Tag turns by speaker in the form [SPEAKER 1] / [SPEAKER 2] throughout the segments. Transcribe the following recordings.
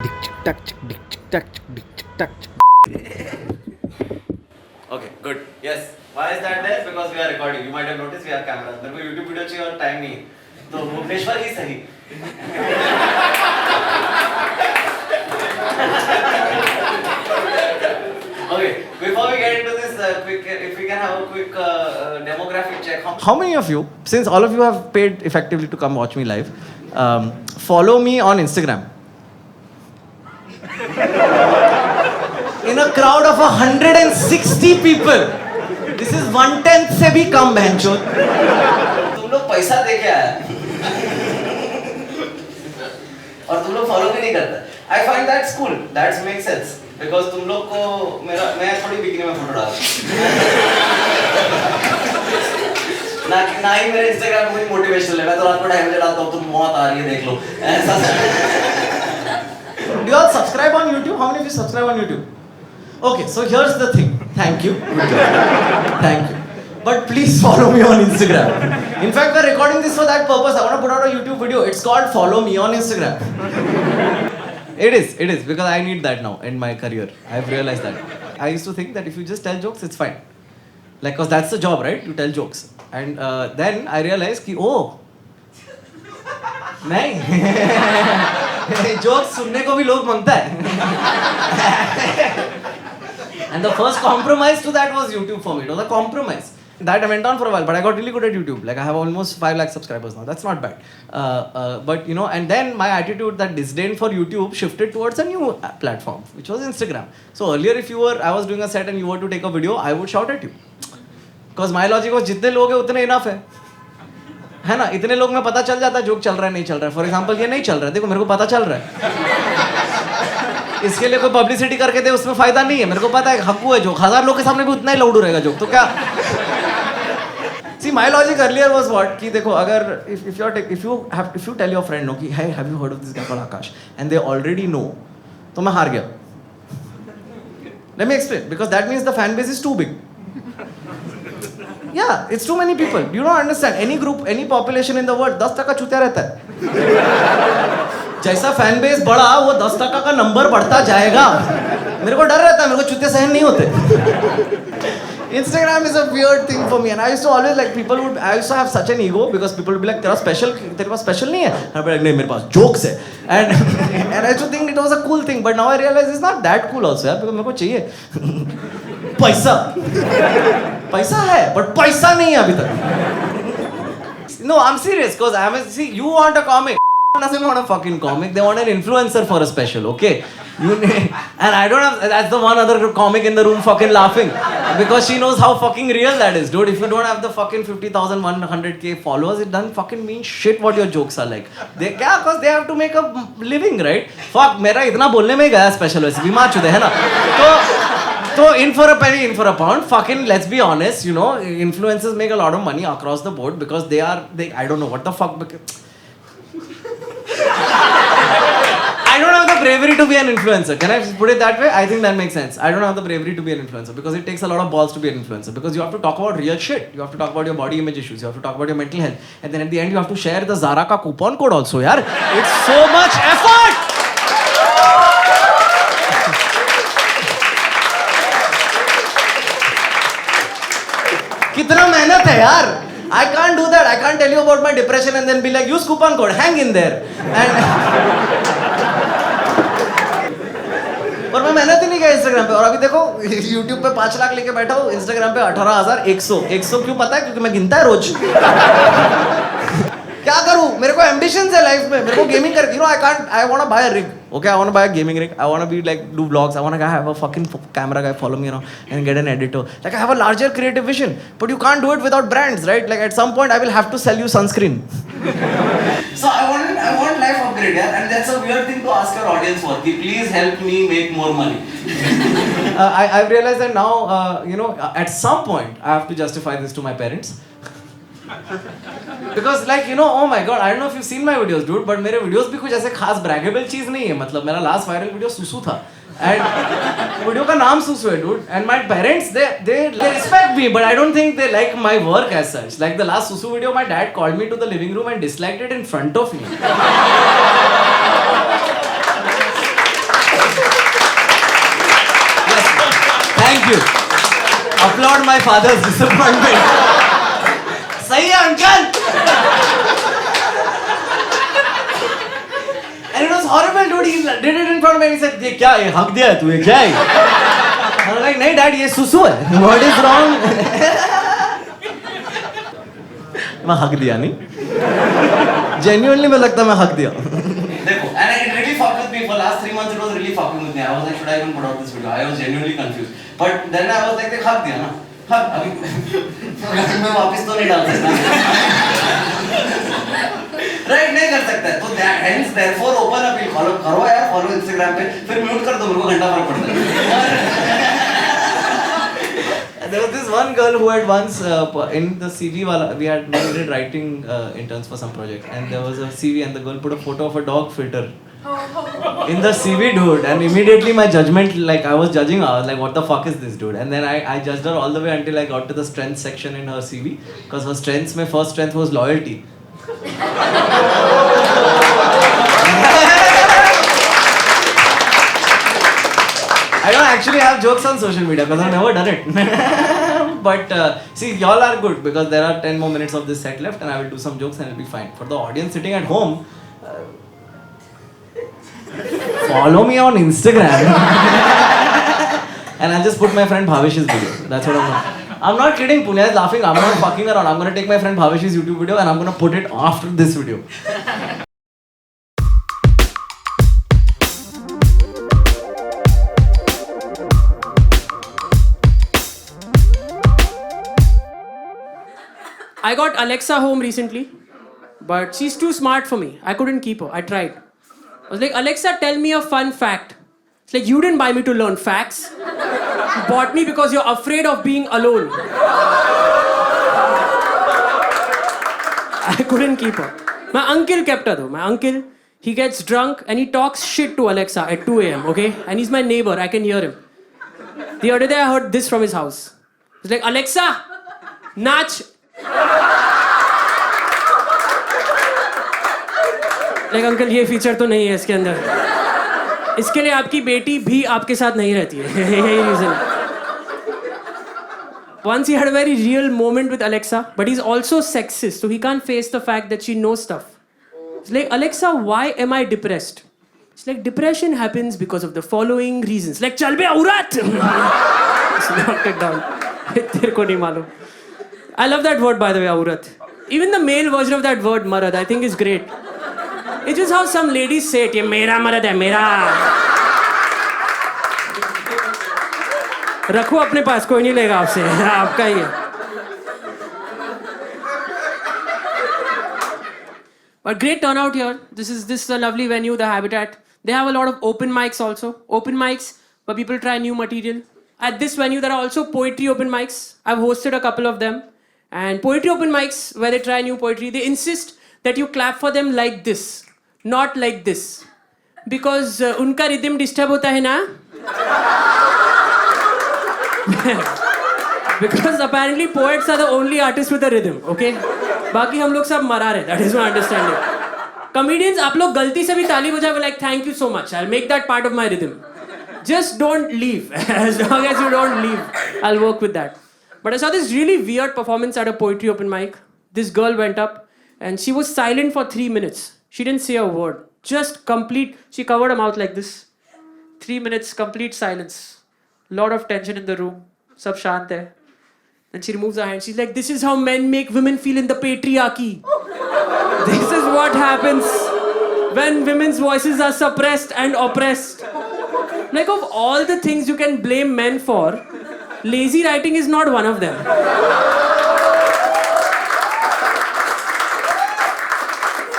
[SPEAKER 1] Okay, good. Yes. Why is that there? Because we are recording. You might have noticed we have cameras. मेरे को YouTube video चाहिए और time नहीं है. तो भुवनेश्वर ही सही. Okay. Before we get into this, if we can have a quick demographic check. How many of you, since all of you have paid effectively to come watch me live, follow me on Instagram? In a crowd of 160 people, this is 1/10 से भी कम बहनचोद. तुम लोग पैसा दे के आया और तुम लोग फॉलो भी नहीं करते. I find that cool. That makes sense. Because तुम लोग को मैं थोड़ी बिकनी में फोटो डालता ना ही मेरे Instagram में कोई मोटिवेशनल है. मैं तो रात को टाइम डालता हूँ. तुम मौत आ रही है देख लो. ऐसा. Do you all subscribe on YouTube? How many of you subscribe on YouTube? Okay, so here's the thing. Thank you. Good job. Thank you. But please follow me on Instagram. In fact, we're recording this for that purpose. I want to put out a YouTube video. It's called Follow Me on Instagram. It is, because I need that now in my career. I've realized that. I used to think that if you just tell jokes, it's fine. Like, because that's the job, right? To tell jokes. And then I realized कि नहीं jokes सुनने को भी लोग मांगता है. And the first compromise to that was YouTube for me. It was a compromise. That went on for a while, but I got really good at YouTube. Like I have almost 5 lakh subscribers now. That's not bad. But you know, and then my attitude, that disdain for YouTube, shifted towards a new platform, which was Instagram. So earlier, if I was doing a set and you were to take a video, I would shout at you. Because my logic was, जितने लोग हैं उतने enough है ना. इतने लोग में पता चल जाता है जोक चल रहा है नहीं चल रहा है. फॉर एग्जाम्पल ये नहीं चल रहा है, देखो मेरे को पता चल रहा है. इसके लिए कोई पब्लिसिटी करके दे उसमें फायदा नहीं है. मेरे को पता है हक्कू है जोक. 1000 लोग के सामने भी उतना ही लाउड रहेगा जोक. तो क्या See, my logic earlier was what? कि देखो अगर if you tell your friend, no, कि hey, have you heard of this guy called Akash? And they already know, तो मैं हार गया. Let me explain. Because that means the fan base is too big. Yeah, it's too many people. You don't understand. Any group, any population in the world, 10% चूतिया रहता है. जैसा fan base बढ़ा, वो 10% का नंबर बढ़ता जाएगा. मेरे को डर रहता है. मेरे को चूतिया सहन नहीं होते. Instagram is a weird thing for me, and I used to always like I used to have such an ego because people would be like, तेरे पास special नहीं है. I'd be like, नहीं मेरे पास jokes है. And I used to think it was a cool thing, but now I realize it's not that cool also यार. because मेरे को चाहिए पैसा है, but पैसा नहीं है अभी तक. No, I'm serious, because see, you want a comic. Doesn't want a fucking comic. They want an influencer for a special, okay? And I don't have. That's the one other comic in the room fucking laughing because she knows how fucking real that is, dude. If you don't have the fucking 50,000, 100K followers, it doesn't fucking mean shit what your jokes are like. Because they have to make a living, right? Fuck, मेरा इतना बोलने में ही गया special वैसे बीमार चुदे है ना. So in for a penny, in for a pound. Fucking let's be honest, you know, influencers make a lot of money across the board because they I don't know what the fuck. I don't have the bravery to be an influencer. Can I put it that way? I think that makes sense. I don't have the bravery to be an influencer because it takes a lot of balls to be an influencer. Because you have to talk about real shit. You have to talk about your body image issues. You have to talk about your mental health. And then at the end, you have to share the Zara ka coupon code also, yaar. It's so much effort! कितना मेहनत है यार. I can't do that. I can't tell you about my depression and then be like, use coupon code, hang in there. पर मैं मेहनत ही नहीं किया Instagram पे. और अभी देखो YouTube पे 5 लाख लेके बैठा हूँ, Instagram पे 18,100 क्यों पता है? क्योंकि मैं गिनता है रोज. क्या करूँ? मेरे को ambitions है लाइफ में. मेरे को गेमिंग कर, you know, I want to buy a rig. Okay, I want to buy a gaming rig. I want to be like, do vlogs. I want to have a fucking camera guy follow me around and get an editor. Like I have a larger creative vision, but you can't do it without brands, right? Like at some point I will have to sell you sunscreen. So I want life upgrade, yeah? And that's a weird thing to ask your audience for. Please help me make more money. I've realized that now, you know, at some point I have to justify this to my parents. Because like, you know, oh my god, I don't know if you've seen my videos, dude, but मेरे videos भी कुछ ऐसे खास braggable चीज़ नहीं है. मतलब मेरा last viral video सुसु था. And video का नाम सुसु है, dude. And my parents, they respect me, but I don't think they like my work as such. Like the last susu video, my dad called me to the living room and disliked it in front of me. you. Applaud my father's disappointment. सही है uncle. And it was horrible, dude. He did it in front of me and he said, ये क्या है? हक दिया है तू, ये क्या है? I was like, नहीं डैड, ये सुसु है. What is wrong? मैं हक दिया नहीं. Genuinely मैं लगता मैं हक दिया. देखो, and it really fucked with me for last 3 months. It was really fucking with me. I was like, should I even put out this video? I was genuinely confused. But then I was like, देख हक दिया ना. हक अभी मैं वापस तो नहीं डाल सकता. राइट नहीं कर सकता है तो hence therefore open appeal follow करो यार फॉलो Instagram पे फिर म्यूट कर दो मेरे को घंटा फर्क पड़ता है. There was this one girl who had once in the CV wala we did writing interns for some project and there was a CV and the girl put a photo of a dog filter in the CV, dude, and immediately my judgment, like I was judging her, I was like what the fuck is this, dude? And then I judged her all the way until I got to the strength section in her CV because her strengths, my first strength was loyalty. I don't actually have jokes on social media because I've never done it. But see, y'all are good because there are 10 more minutes of this set left and I will do some jokes and it'll be fine. For the audience sitting at home, follow me on Instagram. And I'll just put my friend Bhavish's video. That's what I'm doing. I'm not kidding, Punya is laughing. I'm not fucking around. I'm gonna take my friend Bhavish's YouTube video and I'm gonna put it after this video.
[SPEAKER 2] I got Alexa home recently, but she's too smart for me. I couldn't keep her. I tried. I was like, Alexa, tell me a fun fact. It's like, you didn't buy me to learn facts. You bought me because you're afraid of being alone. I couldn't keep her. My uncle kept her though. My uncle, he gets drunk and he talks shit to Alexa at 2 a.m., okay? And he's my neighbor. I can hear him. The other day I heard this from his house. He's like, Alexa, नाच. Like, uncle ये feature तो नहीं है इसके अंदर. इसके लिए आपकी बेटी भी आपके साथ नहीं रहती है. यही रीजन है. Once he had a very real moment with Alexa, but he's also sexist, so he can't face the fact that she knows stuff. It's like, Alexa, why am I depressed? It's like, depression happens because of the following reasons. Like, चल बे औरत. Just knocked it down. तेरे को नहीं मालूम. I love that word, by the way, aurat. Even the male version of that word, marad, I think is great. It's just how some ladies say it. ये मेरा मर्द है, मेरा. रखो अपने पास, कोई नहीं लेगा आपसे. आपका ही है. But great turnout here. This is a lovely venue, the Habitat. They have a lot of open mics also. Open mics where people try new material. At this venue, there are also poetry open mics. I've hosted a couple of them. And poetry open mics where they try new poetry, they insist that you clap for them like this, not like this. Because unka rhythm disturb hota hai na? Because apparently poets are the only artists with a rhythm, okay? बाकी हम लोग सब मरा रहे, that is my understanding. Comedians, आप लोग गलती से भी ताली बजाओ, like thank you so much, I'll make that part of my rhythm. Just don't leave. As long as you don't leave, I'll work with that. But I saw this really weird performance at a poetry open mic. This girl went up and she was silent for 3 minutes. She didn't say a word. Just complete, she covered her mouth like this. 3 minutes, complete silence. Lot of tension in the room. Sab shant hai. Then she removes her hand. She's like, this is how men make women feel in the patriarchy. This is what happens when women's voices are suppressed and oppressed. Like, of all the things you can blame men for, lazy writing is not one of them.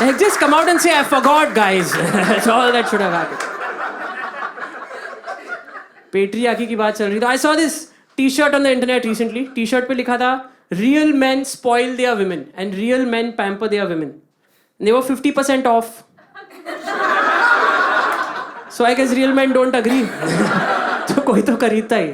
[SPEAKER 2] Like, just come out and say, I forgot, guys. That's all that should have happened. Patriarchy की बात चल रही थी. I saw this t-shirt on the internet recently. T-shirt पे लिखा था, real men spoil their women and real men pamper their women. And they were 50% off. So I guess real men don't agree. तो कोई तो खरीदता ही.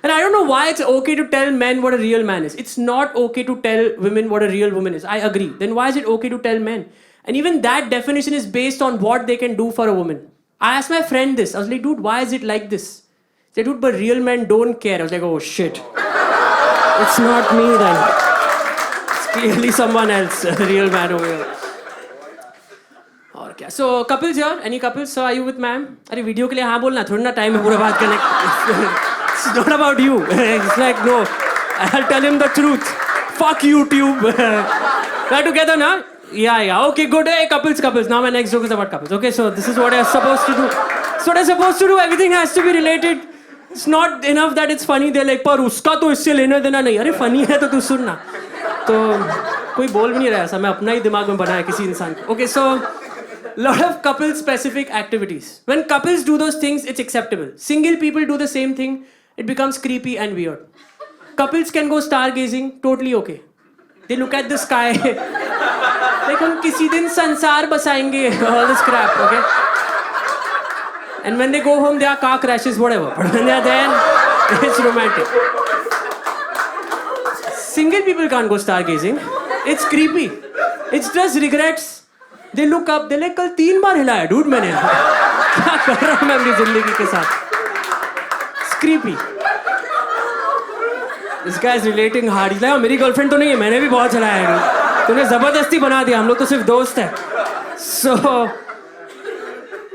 [SPEAKER 2] And I don't know why it's okay to tell men what a real man is. It's not okay to tell women what a real woman is. I agree. Then why is it okay to tell men? And even that definition is based on what they can do for a woman. I asked my friend this. I was like, dude, why is it like this? Say, dude, but real men don't care. I was like, oh shit. It's not me then. It's clearly someone else, a real man over here. और क्या? So couples here, any couples? So are you with ma'am? अरे video के लिए हाँ बोलना, थोड़ी ना time है पूरा बात करने. It's not about you. It's like no. I'll tell him the truth. Fuck YouTube. We're together now. Yeah. Okay, good. Hey, couples. Now my next joke is about couples. Okay, so this is what I'm supposed to do. So what I'm supposed to do. Everything has to be related. It's not enough that it's funny. They're like, पर उसका तो इससे लेना देना नहीं. अरे funny है तो तू सुनना. तो कोई बोल भी नहीं रहा ऐसा. मैं अपना ही दिमाग में बनाया किसी इंसान को. Okay, so lot of couple specific activities. When couples do those things, it's acceptable. Single people do the same thing. It becomes creepy and weird. Couples can go stargazing. Totally okay. They look at the sky. Like हम किसी दिन संसार बसाएंगे. All this crap, okay? And when they go home, there are car crashes, whatever. But when they are there, it's romantic. Single people can't go stargazing. It's creepy. It's just regrets. They look up. They're like, कल 3 बार हिलाया, dude मैंने. क्या कर रहा हूँ मैं अपनी जिंदगी के साथ? It's creepy. This guy is relating hard. He's like, मेरी गर्लफ्रेंड तो नहीं है, मैंने भी बहुत चलाया है. तूने जबरदस्ती बना दिया. हम लोग तो सिर्फ दोस्त हैं. So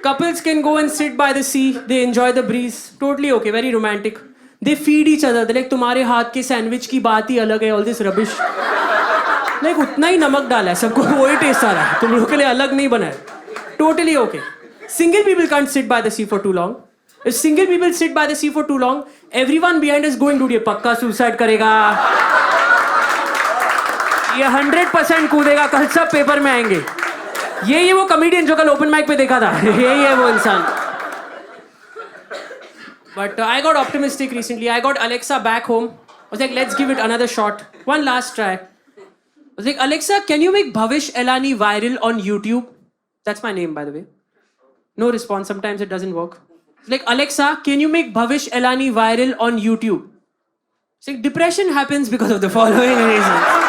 [SPEAKER 2] couples can go and sit by the sea. They enjoy the breeze. Totally okay. Very romantic. They feed each other. They're like, तुम्हारे हाथ के सैंडविच की बात ही अलग है. All this rubbish. Like उतना ही नमक डाला है. सबको वही टेस्ट आ रहा है. तुम लोगों के लिए अलग नहीं बना है. Totally okay. Single people can't sit by the sea for too long. If single people sit by the sea for too long, everyone behind is going, dude, ये पक्का suicide करेगा. ये 100% कूदेगा. कल सब पेपर में आएंगे. ये वो कॉमेडियन जो कल ओपन माइक पे देखा था. यही है वो इंसान. But I got optimistic recently. I got Alexa back home. I was like, let's give it another shot. One last try. I was like, Alexa, can you make Bhavish Elani viral on YouTube? That's my name, by the way. No response. Sometimes it doesn't work. It's like, Alexa, can you make Bhavish Elani viral on YouTube? It's like, depression happens because of the following reasons.